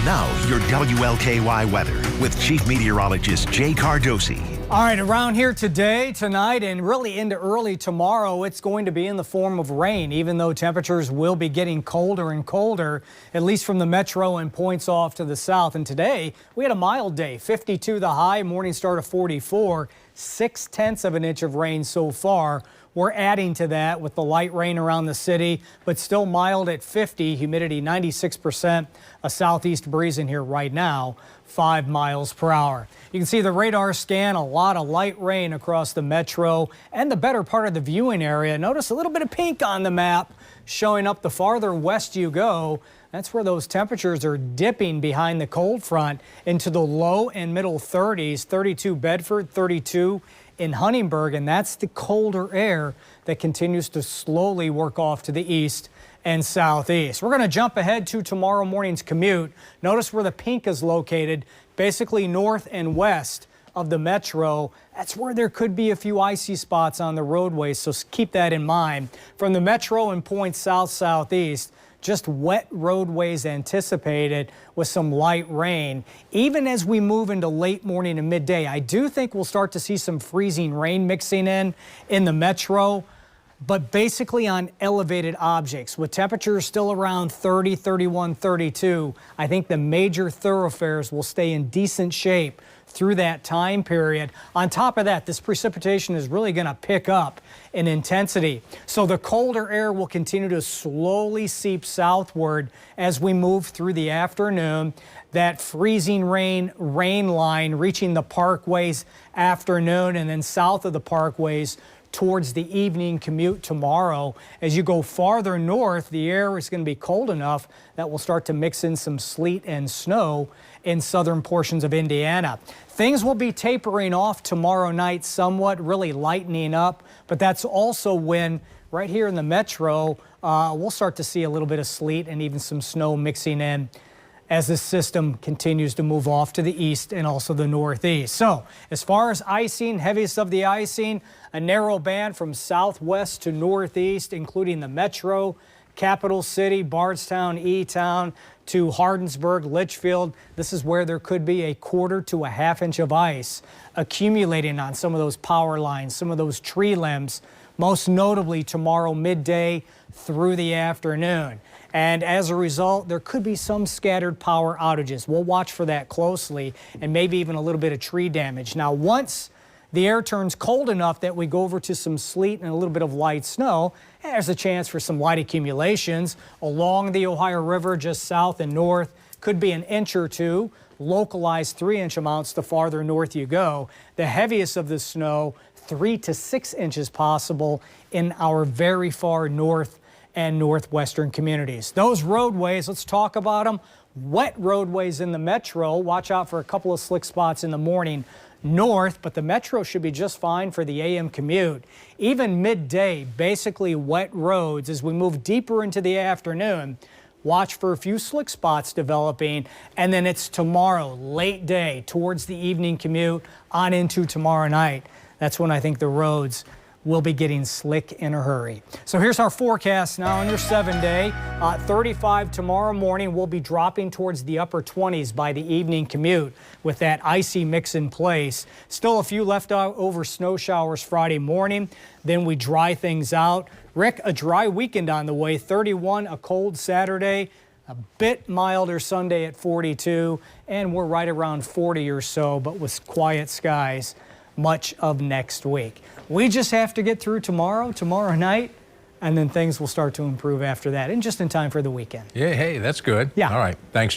Now, your WLKY weather with Chief Meteorologist Jay Cardosi. All right, around here today, tonight, and really into early tomorrow, it's going to be in the form of rain, even though temperatures will be getting colder and colder, at least from the metro and points off to the south. And today, we had a mild day, 52 the high, morning start of 44, 0.6 of an inch of rain so far. We're adding to that with the light rain around the city, but still mild at 50, humidity 96%, a southeast breeze in here right now, 5 miles per hour. You can see the radar scan, a lot of light rain across the metro and the better part of the viewing area. Notice a little bit of pink on the map showing up the farther west you go. That's where those temperatures are dipping behind the cold front into the low and middle 30s, 32 Bedford, 32 in Huntingburg, and that's the colder air that continues to slowly work off to the east and southeast. We're going to jump ahead to tomorrow morning's commute. Notice where the pink is located, basically north and west of the metro. That's where there could be a few icy spots on the roadways, so keep that in mind. From the metro and points south-southeast, just wet roadways anticipated with some light rain. Even as we move into late morning and midday, I do think we'll start to see some freezing rain mixing in the metro, but basically on elevated objects. With temperatures still around 30, 31, 32, I think the major thoroughfares will stay in decent shape through that time period. On top of that, this precipitation is really going to pick up in intensity. So the colder air will continue to slowly seep southward as we move through the afternoon. That freezing rain line reaching the parkways afternoon, and then south of the parkways towards the evening commute tomorrow. As you go farther north, the air is going to be cold enough that we'll start to mix in some sleet and snow in southern portions of Indiana. Things will be tapering off tomorrow night somewhat, really lightening up, but that's also when right here in the metro, we'll start to see a little bit of sleet and even some snow mixing in as the system continues to move off to the east and also the northeast. So as far as icing, heaviest of the icing, a narrow band from southwest to northeast, including the metro, Capital City, Bardstown, E-Town to Hardinsburg, Litchfield. This is where there could be a 1/4 to a 1/2 inch of ice accumulating on some of those power lines, some of those tree limbs, most notably tomorrow midday through the afternoon. And as a result, there could be some scattered power outages. We'll watch for that closely, and maybe even a little bit of tree damage. Now, once the air turns cold enough that we go over to some sleet and a little bit of light snow, there's a chance for some light accumulations along the Ohio River just south and north. Could be an inch or two, localized 3-inch amounts the farther north you go. The heaviest of the snow, 3 to 6 inches possible in our very far north and northwestern communities. Those roadways, let's talk about them. Wet roadways in the metro. Watch out for a couple of slick spots in the morning north, but the metro should be just fine for the AM commute. Even midday, basically wet roads. As we move deeper into the afternoon, watch for a few slick spots developing, and then it's tomorrow, late day, towards the evening commute on into tomorrow night. That's when I think the roads will be getting slick in a hurry. So here's our forecast now on your 7-day. 35 tomorrow morning. We'll be dropping towards the upper 20s by the evening commute with that icy mix in place. Still a few leftover snow showers Friday morning. Then we dry things out. Rick, a dry weekend on the way. 31, a cold Saturday. A bit milder Sunday at 42. And we're right around 40 or so, but with quiet skies much of next week. We just have to get through tomorrow night, and then things will start to improve after that, and just in time for the weekend. Yeah, hey, that's good. Yeah. All right. Thanks.